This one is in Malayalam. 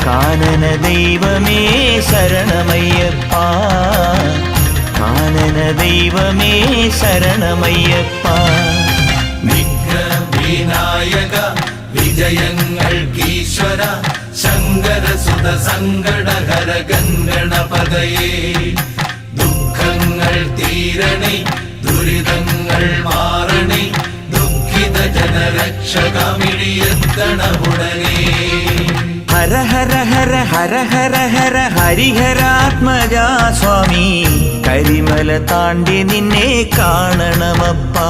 കാനന ദൈവമേ ശരണമയ്യപ്പ, കാനന ദൈവമേ ശരണമയ്യപ്പ. വിഘ്നവിനായക വിജയങ്ങൾക്കീശ്വര ശങ്കരസുത സങ്കടഹര ഗംഗണപതയേ. ദുഃഖങ്ങൾ തീരണേ ദുരിതങ്ങൾ മാറണേ ദുഃഖിത ജനരക്ഷകമിഴിയെത്തണമുടനേ. ഹര ഹര ഹര ഹര ഹര ഹര ഹരിഹരാത്മജാ സ്വാമി, കരിമല താണ്ടി നിന്നെ കാണണമപ്പാ.